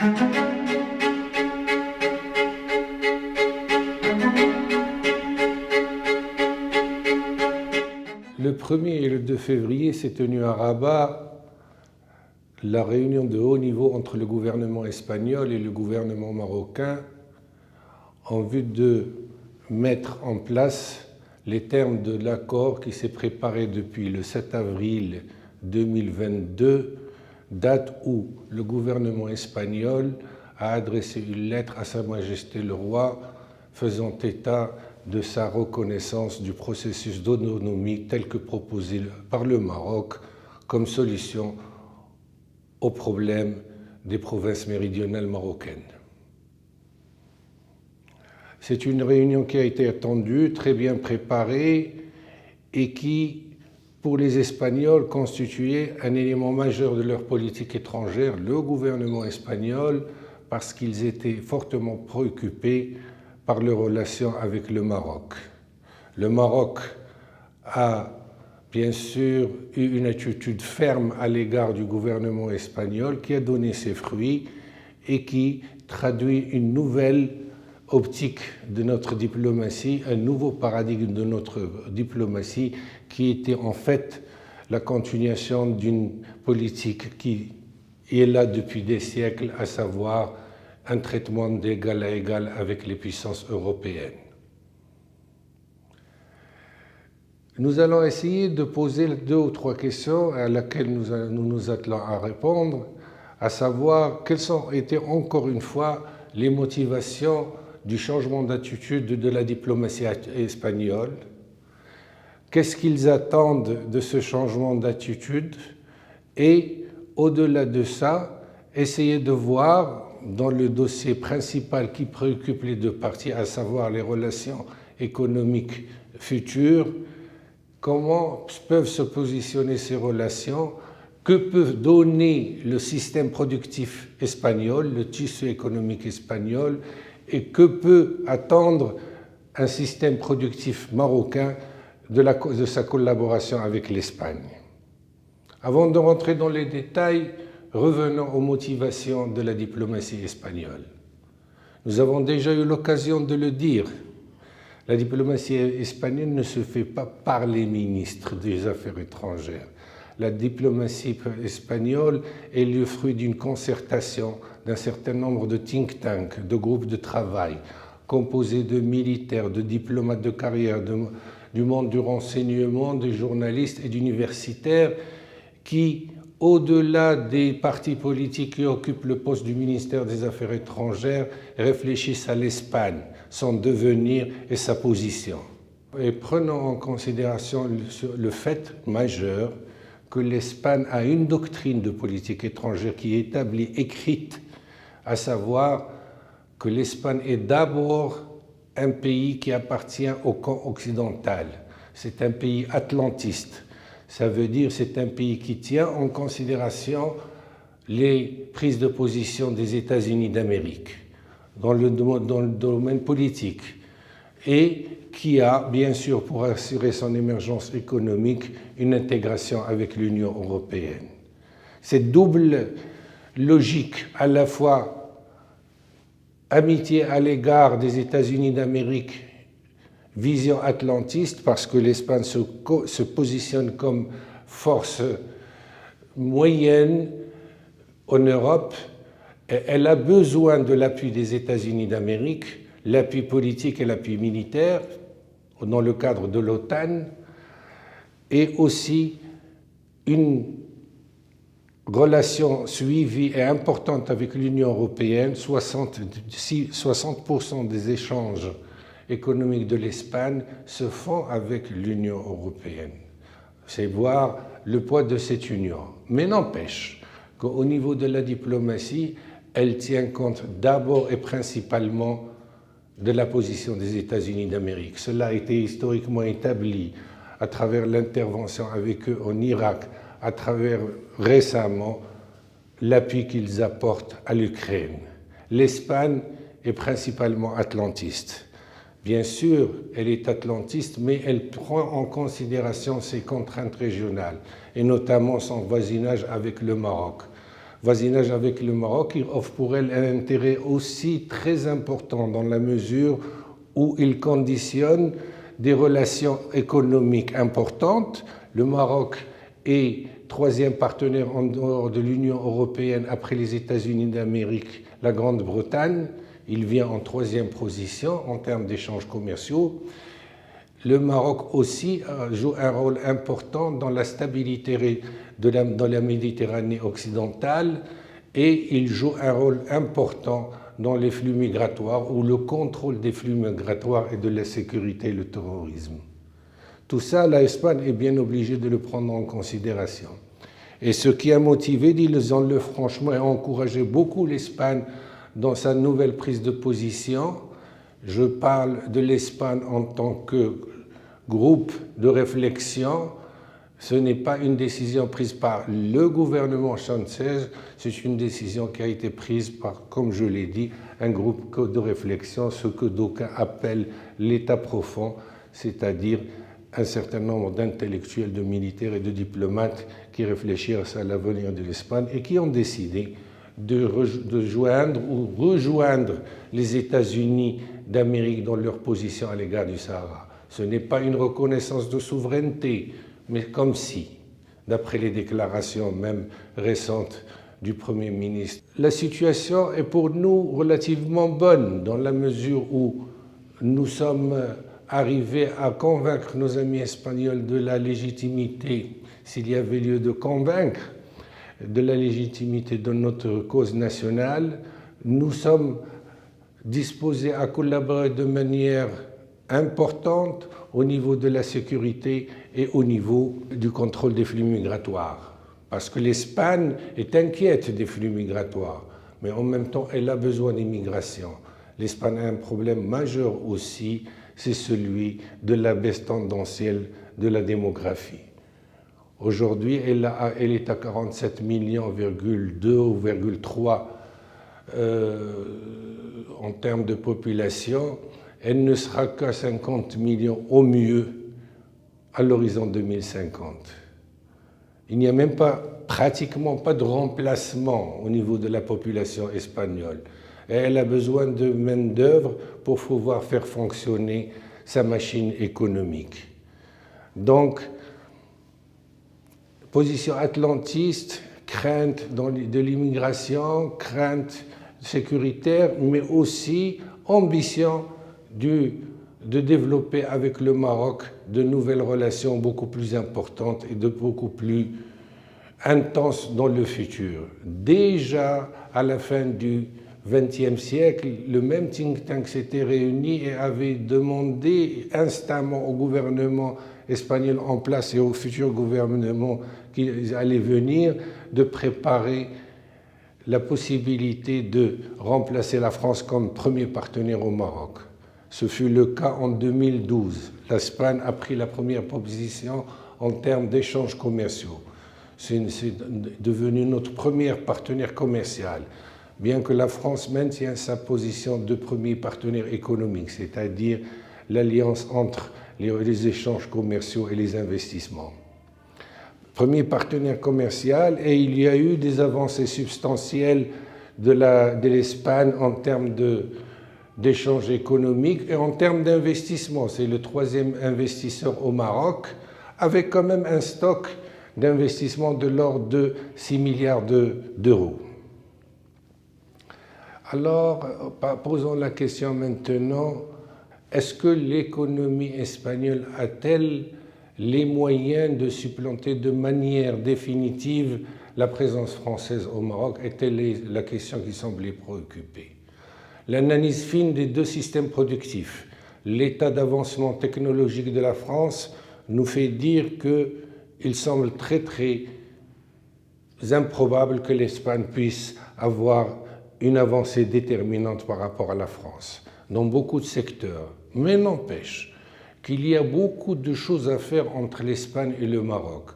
Le 1er et le 2 février s'est tenue à Rabat la réunion de haut niveau entre le gouvernement espagnol et le gouvernement marocain en vue de mettre en place les termes de l'accord qui s'est préparé depuis le 7 avril 2022, date où le gouvernement espagnol a adressé une lettre à Sa Majesté le Roi faisant état de sa reconnaissance du processus d'autonomie tel que proposé par le Maroc comme solution au problème des provinces méridionales marocaines. C'est une réunion qui a été attendue, très bien préparée et qui, pour les Espagnols, constituait un élément majeur de leur politique étrangère, le gouvernement espagnol, parce qu'ils étaient fortement préoccupés par leurs relations avec le Maroc. Le Maroc a bien sûr eu une attitude ferme à l'égard du gouvernement espagnol qui a donné ses fruits et qui traduit une nouvelle optique de notre diplomatie, un nouveau paradigme de notre diplomatie qui était en fait la continuation d'une politique qui est là depuis des siècles, à savoir un traitement d'égal à égal avec les puissances européennes. Nous allons essayer de poser 2 ou 3 questions à laquelle nous nous attelons à répondre, à savoir quelles ont été encore une fois les motivations du changement d'attitude de la diplomatie espagnole, qu'est-ce qu'ils attendent de ce changement d'attitude et, au-delà de ça, essayer de voir dans le dossier principal qui préoccupe les 2 parties, à savoir les relations économiques futures, comment peuvent se positionner ces relations, que peut donner le système productif espagnol, le tissu économique espagnol, et que peut attendre un système productif marocain de sa collaboration avec l'Espagne. Avant de rentrer dans les détails, revenons aux motivations de la diplomatie espagnole. Nous avons déjà eu l'occasion de le dire. La diplomatie espagnole ne se fait pas par les ministres des Affaires étrangères. La diplomatie espagnole est le fruit d'une concertation d'un certain nombre de think tanks, de groupes de travail, composés de militaires, de diplomates de carrière, du monde du renseignement, de journalistes et d'universitaires qui, au-delà des partis politiques qui occupent le poste du ministère des Affaires étrangères, réfléchissent à l'Espagne, son devenir et sa position. Et prenons en considération le fait majeur que l'Espagne a une doctrine de politique étrangère qui est établie, écrite, à savoir que l'Espagne est d'abord un pays qui appartient au camp occidental. C'est un pays atlantiste. Ça veut dire que c'est un pays qui tient en considération les prises de position des États-Unis d'Amérique dans le domaine politique et qui a, bien sûr, pour assurer son émergence économique, une intégration avec l'Union européenne. Cette double logique, à la fois amitié à l'égard des États-Unis d'Amérique, vision atlantiste, parce que l'Espagne se positionne comme force moyenne en Europe, elle a besoin de l'appui des États-Unis d'Amérique, l'appui politique et l'appui militaire, dans le cadre de l'OTAN, et aussi une relation suivie et importante avec l'Union européenne. 60% des échanges économiques de l'Espagne se font avec l'Union européenne. C'est voir le poids de cette union. Mais n'empêche qu'au niveau de la diplomatie, elle tient compte d'abord et principalement de la position des États-Unis d'Amérique. Cela a été historiquement établi à travers l'intervention avec eux en Irak, à travers récemment l'appui qu'ils apportent à l'Ukraine. L'Espagne est principalement atlantiste. Bien sûr, elle est atlantiste, mais elle prend en considération ses contraintes régionales, et notamment son voisinage avec le Maroc. voisinage avec le Maroc, il offre pour elle un intérêt aussi très important dans la mesure où il conditionne des relations économiques importantes. Le Maroc est troisième partenaire en dehors de l'Union européenne après les États-Unis d'Amérique, la Grande-Bretagne. Il vient en troisième position en termes d'échanges commerciaux. Le Maroc aussi joue un rôle important dans la stabilité dans la Méditerranée occidentale et il joue un rôle important dans les flux migratoires ou le contrôle des flux migratoires et de la sécurité et le terrorisme. Tout ça, l'Espagne est bien obligée de le prendre en considération. Et ce qui a motivé, disons-le franchement, et encouragé beaucoup l'Espagne dans sa nouvelle prise de position. Je parle de l'Espagne en tant que groupe de réflexion. Ce n'est pas une décision prise par le gouvernement Sánchez, c'est une décision qui a été prise par, comme je l'ai dit, un groupe de réflexion, ce que d'aucuns appellent l'État profond, c'est-à-dire un certain nombre d'intellectuels, de militaires et de diplomates qui réfléchissent à l'avenir de l'Espagne et qui ont décidé de joindre ou rejoindre les États-Unis d'Amérique dans leur position à l'égard du Sahara. Ce n'est pas une reconnaissance de souveraineté, mais comme si, d'après les déclarations même récentes du Premier ministre. La situation est pour nous relativement bonne dans la mesure où nous sommes arrivés à convaincre nos amis espagnols de la légitimité, s'il y avait lieu de convaincre, de la légitimité de notre cause nationale. Nous sommes disposés à collaborer de manière importante au niveau de la sécurité et au niveau du contrôle des flux migratoires. Parce que l'Espagne est inquiète des flux migratoires, mais en même temps, elle a besoin d'immigration. L'Espagne a un problème majeur aussi, c'est celui de la baisse tendancielle de la démographie. Aujourd'hui, elle est à 47 millions, 2 ou 3 en termes de population. Elle ne sera qu'à 50 millions au mieux à l'horizon 2050. Il n'y a même pratiquement pas de remplacement au niveau de la population espagnole. Et elle a besoin de main-d'œuvre pour pouvoir faire fonctionner sa machine économique. Donc, position atlantiste, crainte de l'immigration, crainte sécuritaire, mais aussi ambition de développer avec le Maroc de nouvelles relations beaucoup plus importantes et beaucoup plus intenses dans le futur. Déjà à la fin du XXe siècle, le même think tank s'était réuni et avait demandé instamment au gouvernement espagnol en place et au futur gouvernement qui allait venir de préparer la possibilité de remplacer la France comme premier partenaire au Maroc. Ce fut le cas en 2012. L'Espagne a pris la première position en termes d'échanges commerciaux. C'est devenu notre premier partenaire commercial, bien que la France maintienne sa position de premier partenaire économique, c'est-à-dire l'alliance entre les échanges commerciaux et les investissements. Premier partenaire commercial, et il y a eu des avancées substantielles de l'Espagne en termes d'échanges économiques et en termes d'investissement. C'est le troisième investisseur au Maroc, avec quand même un stock d'investissement de l'ordre de 6 milliards d'euros. Alors, posons la question maintenant, est-ce que l'économie espagnole a-t-elle les moyens de supplanter de manière définitive la présence française au Maroc? Et telle est la question qui semble les préoccuper. L'analyse fine des deux systèmes productifs, l'état d'avancement technologique de la France, nous fait dire qu'il semble très improbable que l'Espagne puisse avoir une avancée déterminante par rapport à la France dans beaucoup de secteurs. Mais n'empêche qu'il y a beaucoup de choses à faire entre l'Espagne et le Maroc,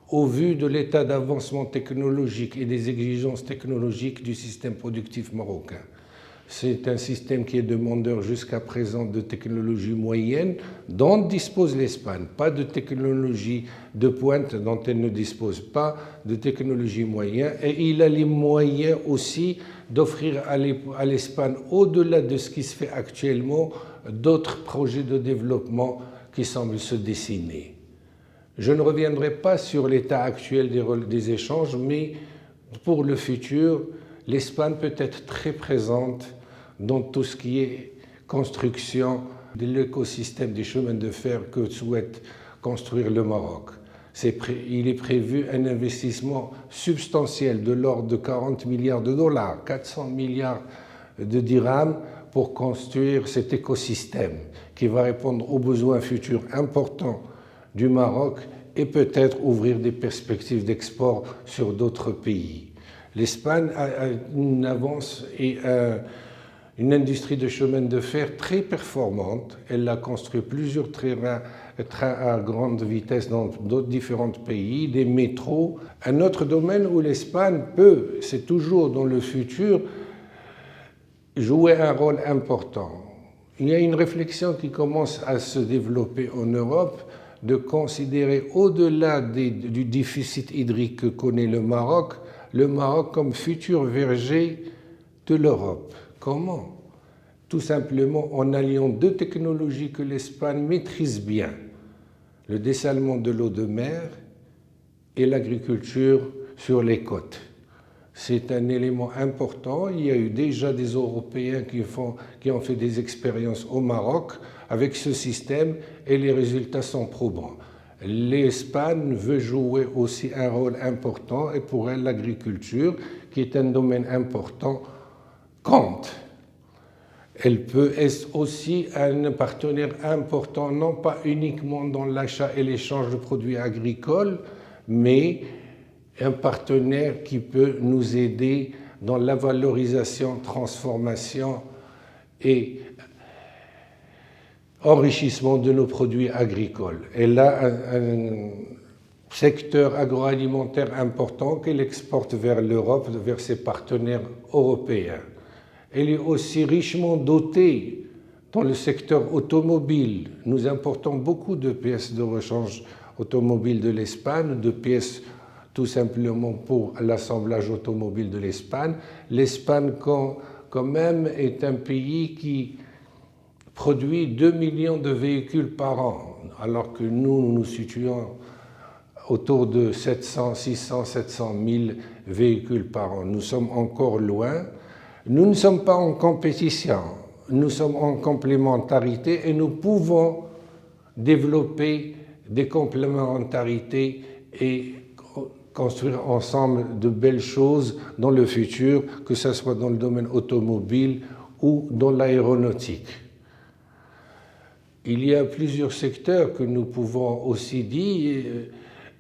au vu de l'état d'avancement technologique et des exigences technologiques du système productif marocain. C'est un système qui est demandeur jusqu'à présent de technologie moyenne dont dispose l'Espagne, pas de technologie de pointe dont elle ne dispose pas, de technologie moyenne. Et il a les moyens aussi d'offrir à l'Espagne, au-delà de ce qui se fait actuellement, d'autres projets de développement qui semblent se dessiner. Je ne reviendrai pas sur l'état actuel des échanges, mais pour le futur, l'Espagne peut être très présente dans tout ce qui est construction de l'écosystème des chemins de fer que souhaite construire le Maroc. Il est prévu un investissement substantiel de l'ordre de 40 milliards de dollars, 400 milliards de dirhams pour construire cet écosystème qui va répondre aux besoins futurs importants du Maroc et peut-être ouvrir des perspectives d'export sur d'autres pays. L'Espagne a une avance et une industrie de chemin de fer très performante. Elle a construit plusieurs trains à grande vitesse dans d'autres différents pays, des métros. Un autre domaine où l'Espagne peut, c'est toujours dans le futur, jouer un rôle important. Il y a une réflexion qui commence à se développer en Europe de considérer au-delà du déficit hydrique que connaît le Maroc comme futur verger de l'Europe. Comment? Tout simplement en alliant deux technologies que l'Espagne maîtrise bien, le dessalement de l'eau de mer et l'agriculture sur les côtes. C'est un élément important. Il y a eu déjà des Européens qui ont fait des expériences au Maroc avec ce système et les résultats sont probants. L'Espagne veut jouer aussi un rôle important et pour elle, l'agriculture, qui est un domaine important, compte. Elle peut être aussi un partenaire important, non pas uniquement dans l'achat et l'échange de produits agricoles, mais un partenaire qui peut nous aider dans la valorisation, transformation et enrichissement de nos produits agricoles. Elle a un secteur agroalimentaire important qu'elle exporte vers l'Europe, vers ses partenaires européens. Elle est aussi richement dotée dans le secteur automobile. Nous importons beaucoup de pièces de rechange automobile de l'Espagne, de pièces tout simplement pour l'assemblage automobile de l'Espagne. L'Espagne, quand même, est un pays qui produit 2 millions de véhicules par an, alors que nous nous situons autour de 600, 700 000 véhicules par an. Nous sommes encore loin. Nous ne sommes pas en compétition, nous sommes en complémentarité et nous pouvons développer des complémentarités et construire ensemble de belles choses dans le futur, que ce soit dans le domaine automobile ou dans l'aéronautique. Il y a plusieurs secteurs que nous pouvons aussi dire,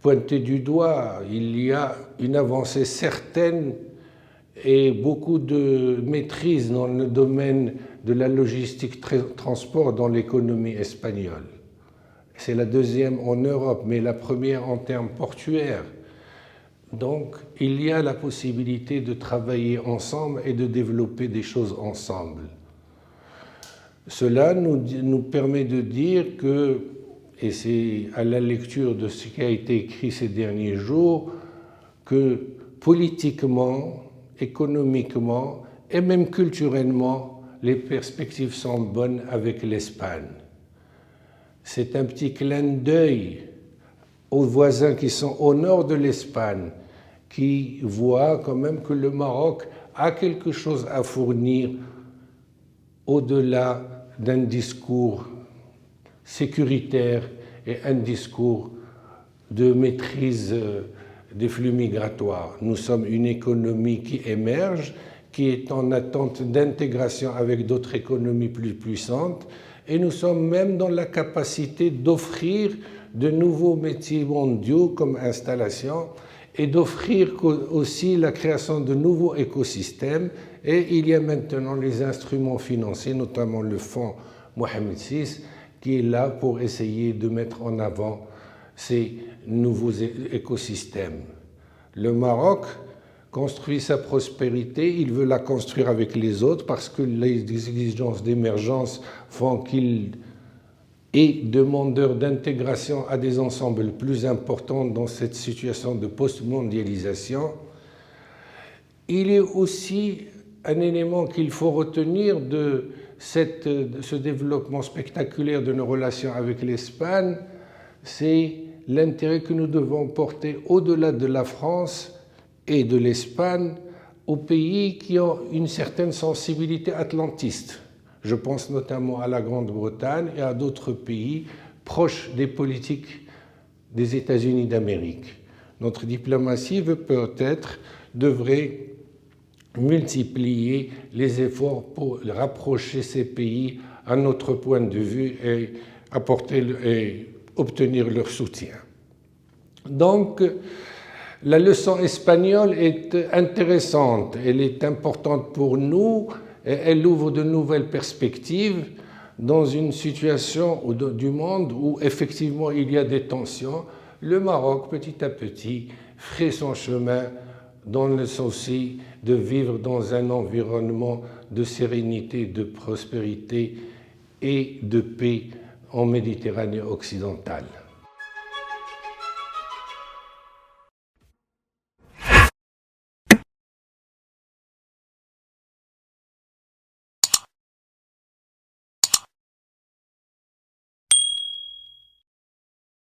pointer du doigt. Il y a une avancée certaine et beaucoup de maîtrise dans le domaine de la logistique transport dans l'économie espagnole. C'est la deuxième en Europe, mais la première en termes portuaires. Donc, il y a la possibilité de travailler ensemble et de développer des choses ensemble. Cela nous permet de dire que, et c'est à la lecture de ce qui a été écrit ces derniers jours, que politiquement, économiquement et même culturellement, les perspectives sont bonnes avec l'Espagne. C'est un petit clin d'œil aux voisins qui sont au nord de l'Espagne, qui voient quand même que le Maroc a quelque chose à fournir au-delà d'un discours sécuritaire et un discours de maîtrise des flux migratoires. Nous sommes une économie qui émerge, qui est en attente d'intégration avec d'autres économies plus puissantes, et nous sommes même dans la capacité d'offrir de nouveaux métiers mondiaux comme installation et d'offrir aussi la création de nouveaux écosystèmes. Et il y a maintenant les instruments financiers, notamment le fonds Mohamed VI, qui est là pour essayer de mettre en avant ces nouveaux écosystèmes. Le Maroc, construit sa prospérité, il veut la construire avec les autres parce que les exigences d'émergence font qu'il est demandeur d'intégration à des ensembles plus importants dans cette situation de post-mondialisation. Il est aussi un élément qu'il faut retenir de ce développement spectaculaire de nos relations avec l'Espagne, c'est l'intérêt que nous devons porter au-delà de la France et de l'Espagne aux pays qui ont une certaine sensibilité atlantiste. Je pense notamment à la Grande-Bretagne et à d'autres pays proches des politiques des États-Unis d'Amérique. Notre diplomatie devrait multiplier les efforts pour rapprocher ces pays à notre point de vue et obtenir leur soutien. Donc, la leçon espagnole est intéressante, elle est importante pour nous, et elle ouvre de nouvelles perspectives dans une situation du monde où effectivement il y a des tensions. Le Maroc, petit à petit, ferait son chemin dans le souci de vivre dans un environnement de sérénité, de prospérité et de paix en Méditerranée occidentale.